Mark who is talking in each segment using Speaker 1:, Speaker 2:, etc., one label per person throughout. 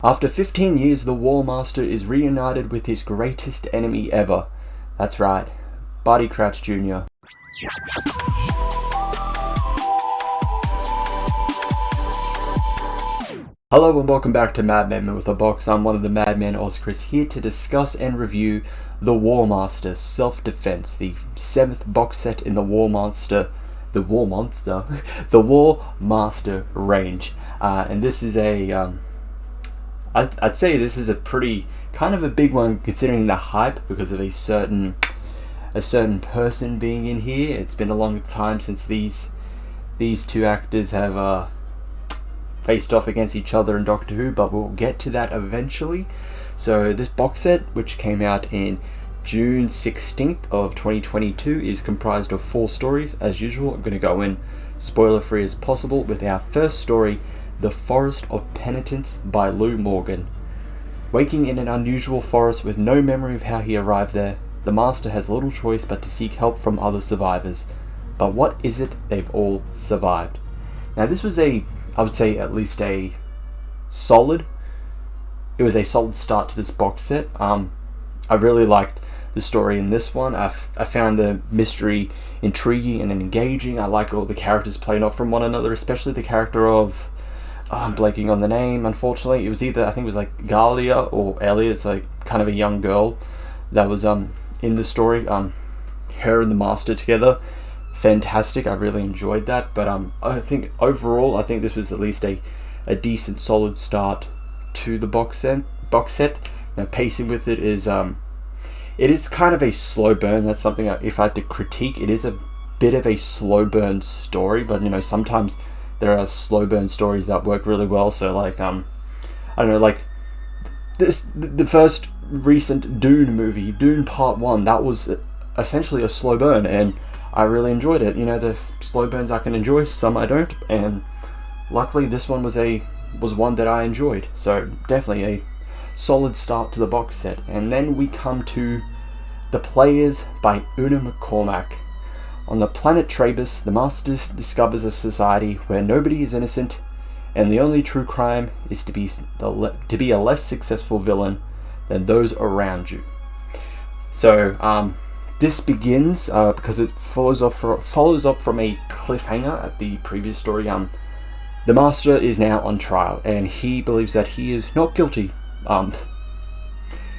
Speaker 1: After 15 years, the War Master is reunited with his greatest enemy ever. That's right, Barty Crouch Jr. Hello and welcome back to Madmen with a Box. I'm one of the Madmen, Chris, here to discuss and review the War Master Self-Defense, the 7th box set in the War Master range. And this is I'd say this is a pretty kind of a big one considering the hype because of a certain person being in here. It's been a long time since these two actors have faced off against each other in Doctor Who, but we'll get to that eventually. So this box set, which came out in June 16th of 2022, is comprised of 4 stories. As usual, I'm going to go in spoiler free as possible with our first story, The Forest of Penitence by Lou Morgan. Waking in an unusual forest with no memory of how he arrived there, the Master has little choice but to seek help from other survivors. But what is it they've all survived? Now this was I would say at least it was a solid start to this box set. I really liked the story in this one. I found the mystery intriguing and engaging. I like all the characters playing off from one another, especially the character of I'm blanking on the name, unfortunately. It was either, I think it was like Galia or Ellie. It's like kind of a young girl that was in the story. Her and the Master together, fantastic. I really enjoyed that. But I think overall, I think this was at least a decent, solid start to the box set. Now, pacing with it is kind of a slow burn. That's something if I had to critique, it is a bit of a slow burn story. But sometimes there are slow burn stories that work really well. So like I don't know, like the first recent Dune movie, Dune Part 1, that was essentially a slow burn, and I really enjoyed it. There's slow burns I can enjoy, some I don't, and luckily this one was one that I enjoyed. So definitely a solid start to the box set. And then we come to The Players by Una McCormack. On the planet Trabus, the Master discovers a society where nobody is innocent, and the only true crime is to be a less successful villain than those around you. So this begins because it follows up from a cliffhanger at the previous story. The Master is now on trial, and he believes that he is not guilty.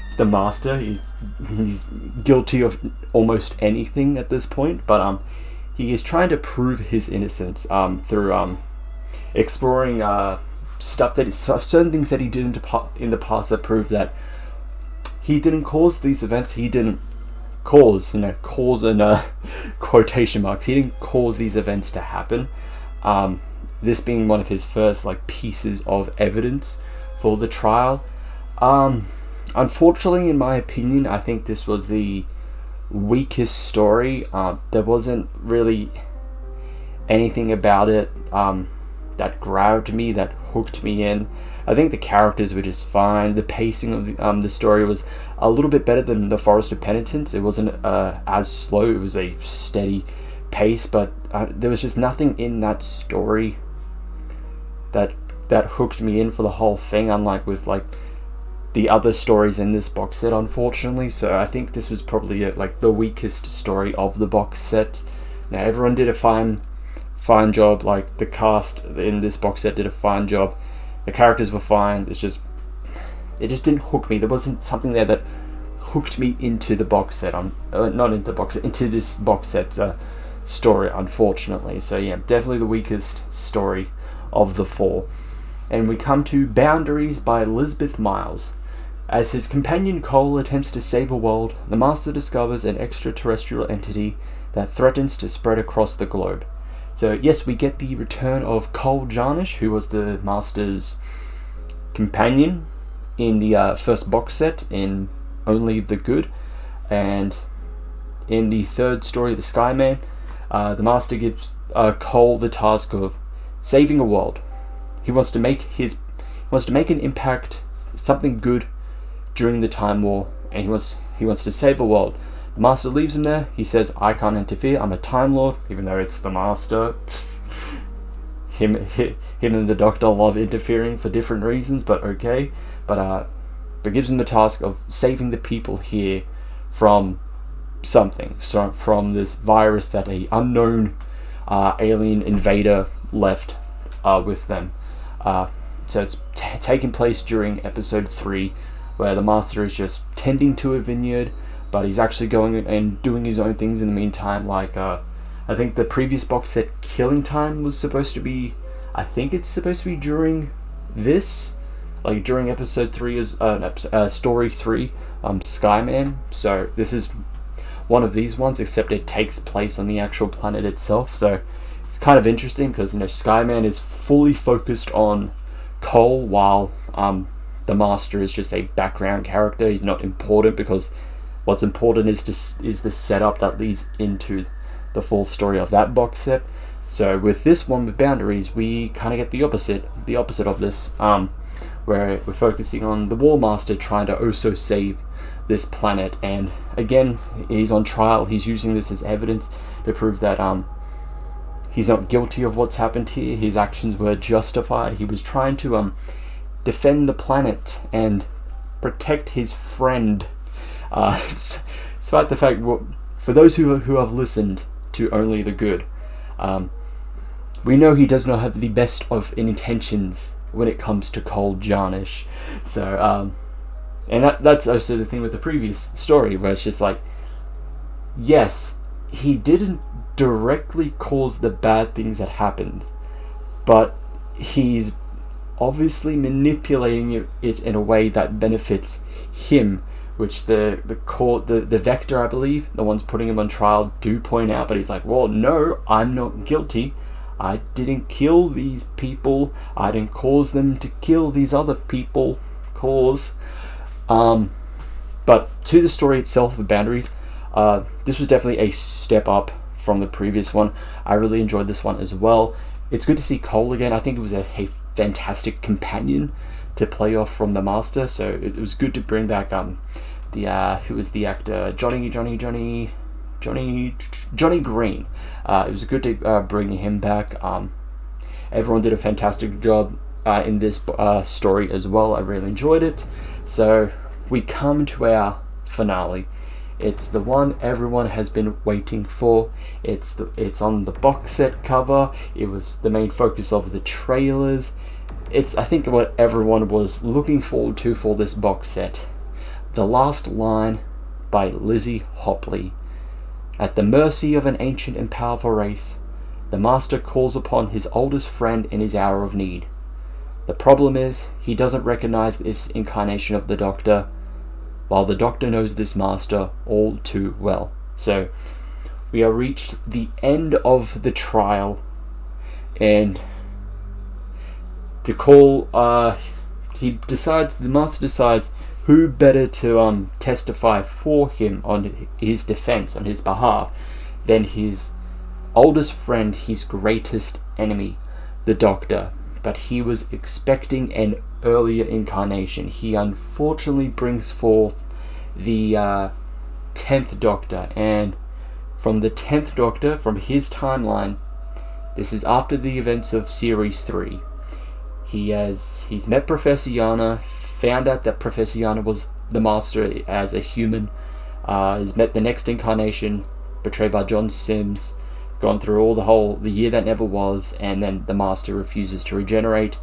Speaker 1: It's the Master. He's guilty of almost anything at this point, but he is trying to prove his innocence through exploring certain things that he did in the past that prove that he didn't cause these events. He didn't cause in quotation marks. He didn't cause these events to happen. This being one of his first pieces of evidence for the trial. Unfortunately, in my opinion, I think this was the weakest story. There wasn't really anything about it that grabbed me, that hooked me in. I think the characters were just fine. The pacing of the story was a little bit better than The Forest of Penitence. It wasn't as slow. It was a steady pace, but there was just nothing in that story that hooked me in for the whole thing, unlike with the other stories in this box set, unfortunately. So I think this was probably the weakest story of the box set. Now everyone did a fine job. The cast in this box set did a fine job. The characters were fine. It just didn't hook me. There wasn't something there that hooked me into the box set. Into this box set's story, unfortunately. So yeah, definitely the weakest story of the 4. And we come to Boundaries by Lisbeth Miles. As his companion Cole attempts to save a world, the Master discovers an extraterrestrial entity that threatens to spread across the globe. So yes, we get the return of Cole Jarnish, who was the Master's companion in the first box set in Only the Good. And in the 3rd story, The Skyman, the Master gives Cole the task of saving a world. He wants to make an impact, something good during the Time War, and he wants to save the world. The Master leaves him there. He says, "I can't interfere. I'm a Time Lord," even though it's the Master. him and the Doctor love interfering for different reasons, but okay. but gives him the task of saving the people here from something, so from this virus that a unknown alien invader left with them. So it's taking place during episode 3, where the Master is just tending to a vineyard, but he's actually going and doing his own things in the meantime. Like I think the previous box set, Killing Time, was supposed to be, I think it's supposed to be during this, like during episode 3 is story 3, Skyman. So this is one of these ones, except it takes place on the actual planet itself. So it's kind of interesting because, you know, Skyman is fully focused on Cole, while the Master is just a background character. He's not important, because what's important is the setup that leads into the full story of that box set. So with this one, with Boundaries, we kind of get the opposite of this, where we're focusing on the War Master trying to also save this planet. And again, he's on trial. He's using this as evidence to prove that he's not guilty of what's happened here. His actions were justified. He was trying to defend the planet and protect his friend. Despite the fact, for those who have listened to Only the Good, we know he does not have the best of intentions when it comes to Cole Jarnish. So, and that's also the thing with the previous story, where it's just like, yes, he didn't directly cause the bad things that happened, but he's obviously manipulating it in a way that benefits him, which the court, the Vector, I believe, the ones putting him on trial, do point out. But he's like, well, no, I'm not guilty. I didn't kill these people. I didn't cause them to kill these other people. But to the story itself, the Boundaries, this was definitely a step up from the previous one. I really enjoyed this one as well. It's good to see Cole again. I think it was a fantastic companion to play off from the Master. So it was good to bring back who was the actor, Johnny Green. It was good to bring him back. Everyone did a fantastic job in this story as well. I really enjoyed it. So we come to our finale. It's the one everyone has been waiting for. It's on the box set cover. It was the main focus of the trailers. It's, I think, what everyone was looking forward to for this box set. The Last Line by Lizzie Hopley. At the mercy of an ancient and powerful race, the Master calls upon his oldest friend in his hour of need. The problem is, he doesn't recognize this incarnation of the Doctor, while the Doctor knows this Master all too well. So, we have reached the end of the trial, and to call, the Master decides who better to testify for him on his defense, on his behalf, than his oldest friend, his greatest enemy, the Doctor. But he was expecting an earlier incarnation. He unfortunately brings forth the 10th Doctor, and from the 10th Doctor, from his timeline, this is after the events of Series 3. He's met Professor Yana, found out that Professor Yana was the Master as a human, he's met the next incarnation, portrayed by John Sims, gone through the year that never was, and then the Master refuses to regenerate,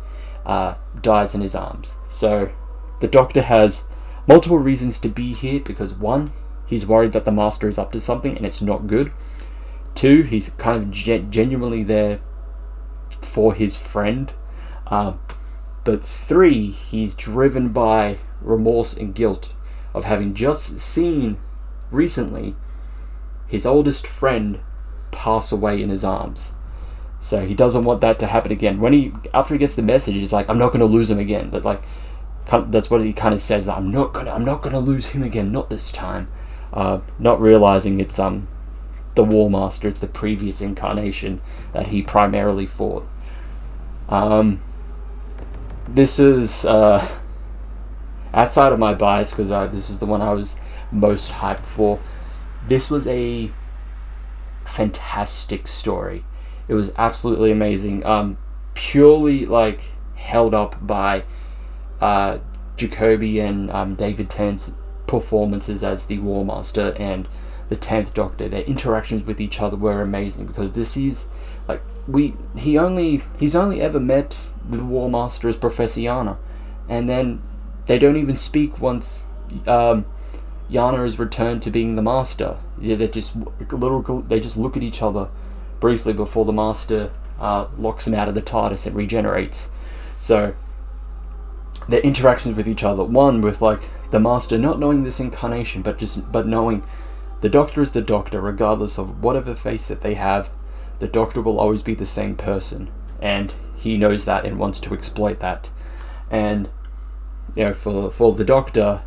Speaker 1: dies in his arms. So the Doctor has multiple reasons to be here, because 1, he's worried that the Master is up to something and it's not good. 2, he's kind of genuinely there for his friend. But 3, he's driven by remorse and guilt of having just seen recently his oldest friend pass away in his arms. So he doesn't want that to happen again. After he gets the message, he's like, I'm not going to lose him again. But that's what he kind of says. I'm not gonna lose him again. Not this time. Not realizing it's the War Master. It's the previous incarnation that he primarily fought. This is outside of my bias, because this was the one I was most hyped for. This was a fantastic story. It was absolutely amazing. Purely held up by Jacoby and David Tennant's performances as the War Master and the 10th Doctor, their interactions with each other were amazing, because this is like he's only ever met the War Master as Professor Yana, and then they don't even speak once Yana is returned to being the Master. Yeah, they just look at each other briefly before the Master locks him out of the TARDIS and regenerates. So their interactions with each other, one with like the Master not knowing this incarnation, but knowing the Doctor is the Doctor, regardless of whatever face that they have. The Doctor will always be the same person, and he knows that and wants to exploit that. And for the Doctor,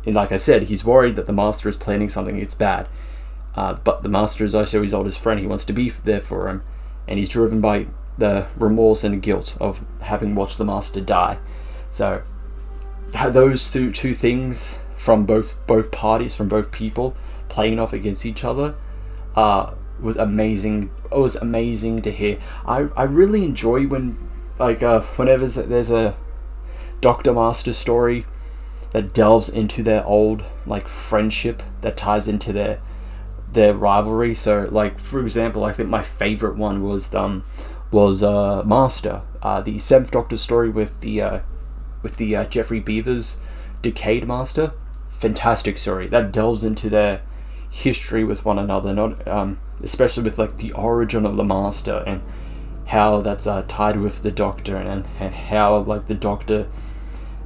Speaker 1: and like I said, he's worried that the Master is planning something it's bad. But the Master is also his oldest friend. He wants to be there for him, and he's driven by the remorse and guilt of having watched the Master die. So those two things from both parties, from both people, playing off against each other, was amazing. It was amazing to hear. I really enjoy when whenever there's a Doctor Master story that delves into their old like friendship, that ties into their rivalry. So like, for example, I think my favorite one was Master, the 7th Doctor story with the Geoffrey Beevers Decayed Master. Fantastic story that delves into their history with one another, not especially with like the origin of the Master and how that's tied with the Doctor, and how like the Doctor,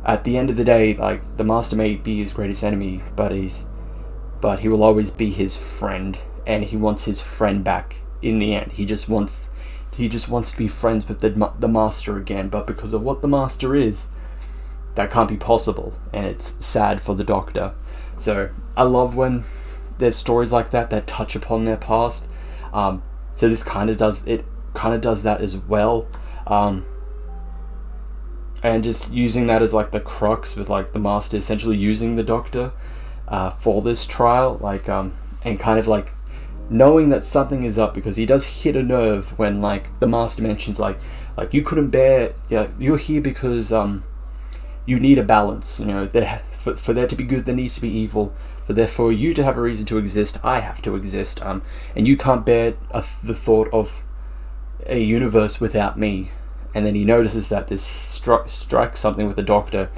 Speaker 1: at the end of the day, like the Master may be his greatest enemy, but he will always be his friend, and he wants his friend back in the end. He just wants to be friends with the Master again, but because of what the Master is, that can't be possible, and it's sad for the Doctor. So I love when there's stories like that touch upon their past. So this kind of does that as well, and just using that as like the crux, with like the Master essentially using the Doctor for this trial, like and kind of like knowing that something is up, because he does hit a nerve when like the Master mentions like you couldn't bear, you're here because you need a balance, for there to be good there needs to be evil, for you to have a reason to exist, I have to exist, and you can't bear the thought of a universe without me. And then he notices that this strikes something with the Doctor,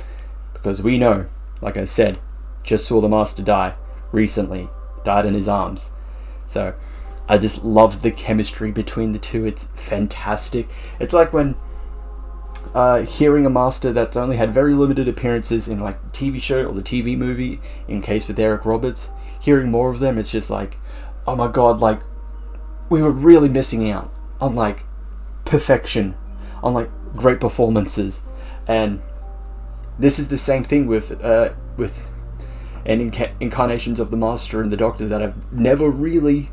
Speaker 1: because we know, like I said, just saw the Master die recently, died in his arms. So I just love the chemistry between the two. It's fantastic. It's like when hearing a Master that's only had very limited appearances in like the TV show or the TV movie, in case with Eric Roberts, hearing more of them, it's just like, oh my god, like we were really missing out on like perfection, on like great performances. And this is the same thing with incarnations of the Master and the Doctor that have never really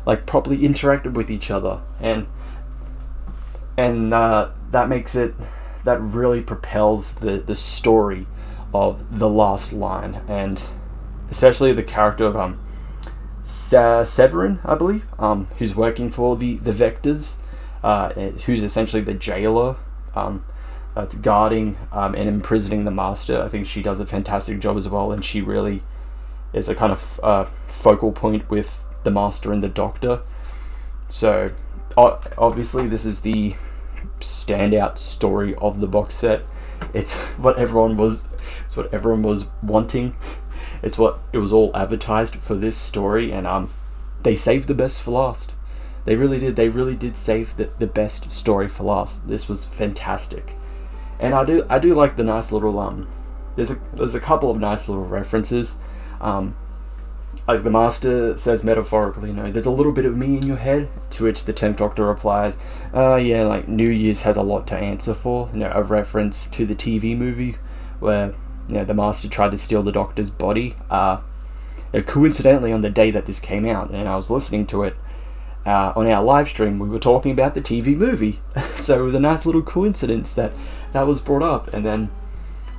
Speaker 1: like properly interacted with each other, and that really propels the story of The Last Line, and especially the character of Severin, I believe, who's working for the Vectors, who's essentially the jailer that's guarding and imprisoning the Master. I think she does a fantastic job as well, and she really is a kind of focal point with the Master and the Doctor. So obviously this is the standout story of the box set. It's what everyone was wanting. It was all advertised for this story, and they saved the best for last. They really did save the best story for last. This was fantastic. And I do like the nice little there's a couple of nice little references. Like the Master says metaphorically, there's a little bit of me in your head, to which the 10th Doctor replies, yeah, like New Year's has a lot to answer for. A reference to the TV movie where the Master tried to steal the Doctor's body. Coincidentally, on the day that this came out, and I was listening to it on our live stream, we were talking about the TV movie. So it was a nice little coincidence that was brought up, and then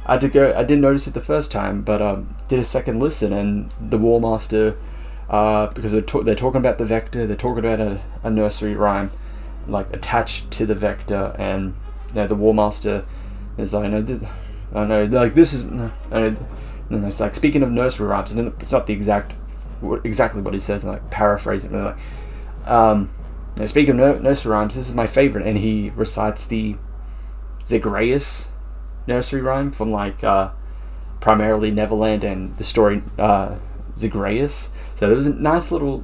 Speaker 1: I didn't notice it the first time, but did a second listen, and the War Master, because they're talking about the Vector, they're talking about a nursery rhyme, like attached to the Vector, and the War Master is like, I know, like this is no, it's like speaking of nursery rhymes, and it's not the exactly what he says. And like paraphrasing, and like, speaking of nursery rhymes, this is my favorite, and he recites the Zagreus nursery rhyme from like primarily Neverland and the story Zagreus. So there was nice little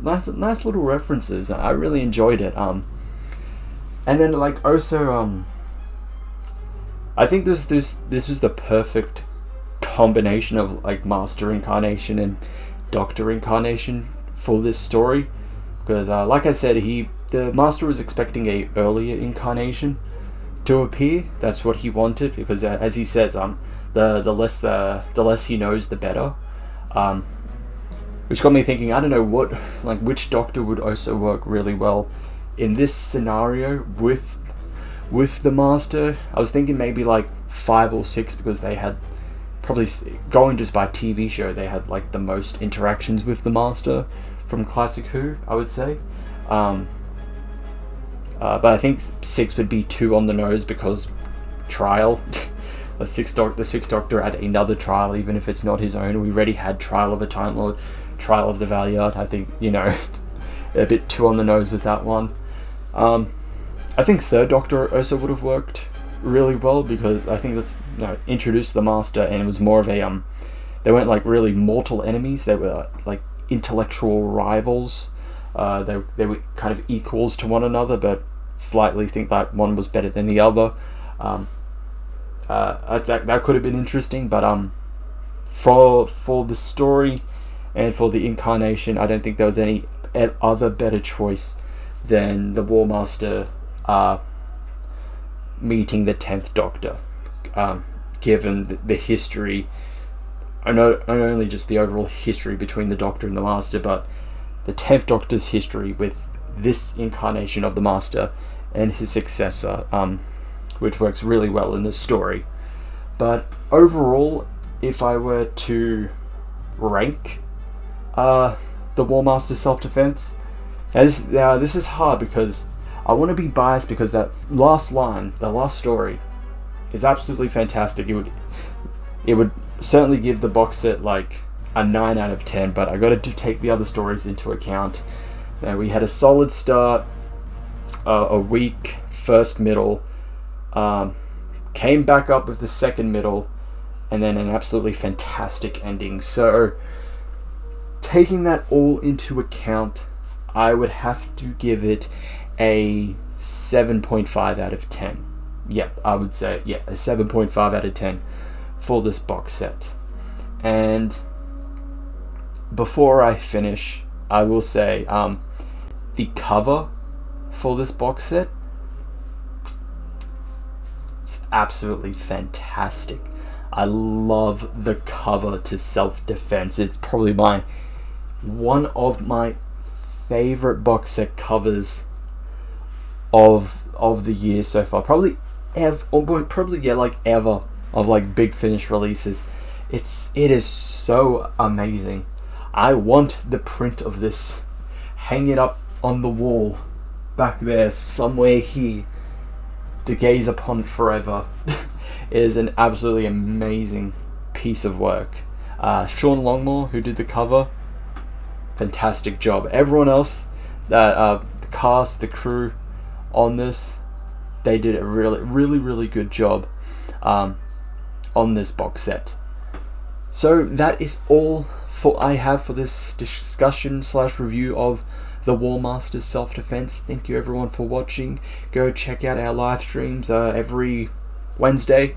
Speaker 1: references. I really enjoyed it. And then like also I think this was the perfect combination of like Master Incarnation and Doctor Incarnation for this story, because like I said, the Master was expecting a earlier incarnation to appear. That's what he wanted, because as he says, the less he knows, the better. Which got me thinking, I don't know which Doctor would also work really well in this scenario with the Master. I was thinking maybe like 5 or 6, because they had probably, going just by TV show, they had like the most interactions with the Master from Classic Who, I would say. But I think 6 would be too on the nose, because trial. the sixth Doctor had another trial, even if it's not his own. We already had Trial of a Time Lord, Trial of the Valiant. I think, a bit too on the nose with that one. I think third Doctor also would have worked really well, because I think that's introduced the Master, and it was more of a they weren't like really mortal enemies. They were like intellectual rivals. They were kind of equals to one another, but slightly think that one was better than the other. I think that could have been interesting, but for the story and for the incarnation, I don't think there was any other better choice than the War Master meeting the 10th Doctor, given the history, and not only just the overall history between the Doctor and the Master, but the 10th Doctor's history with this incarnation of the Master and his successor, which works really well in this story. But overall, if I were to rank the War Master's self-defense, this is hard, because I want to be biased, because that last line, the last story, is absolutely fantastic. It would certainly give the box set like a 9 out of 10, but I got to take the other stories into account. Now, we had a solid start, a weak first middle, came back up with the second middle, and then an absolutely fantastic ending. So, taking that all into account, I would have to give it a 7.5 out of 10. Yep, I would say, a 7.5 out of 10 for this box set. And before I finish, I will say the cover for this box set, it's absolutely fantastic. I love the cover to Self-Defense. It's probably one of my favorite box set covers of the year so far. Probably ever of like Big Finish releases. It is so amazing. I want the print of this. Hang it up on the wall back there somewhere here to gaze upon it forever. It is an absolutely amazing piece of work. Sean Longmore, who did the cover, fantastic job. Everyone else, the cast, the crew on this, they did a really good job on this box set. So that is all I have for this discussion / review of the War Master's Self-Defense. Thank you everyone for watching. Go check out our live streams every Wednesday.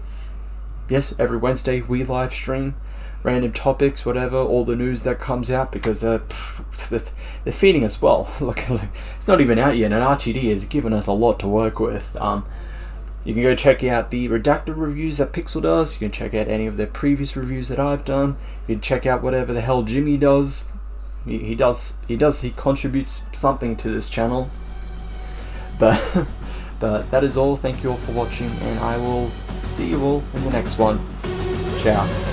Speaker 1: Yes, every Wednesday we live stream random topics, whatever, all the news that comes out, because they're feeding us well. Look, it's not even out yet, and RTD has given us a lot to work with. You can go check out the redacted reviews that Pixel does. You can check out any of the previous reviews that I've done. You can check out whatever the hell Jimmy does. He contributes something to this channel. But that is all. Thank you all for watching, and I will see you all in the next one. Ciao.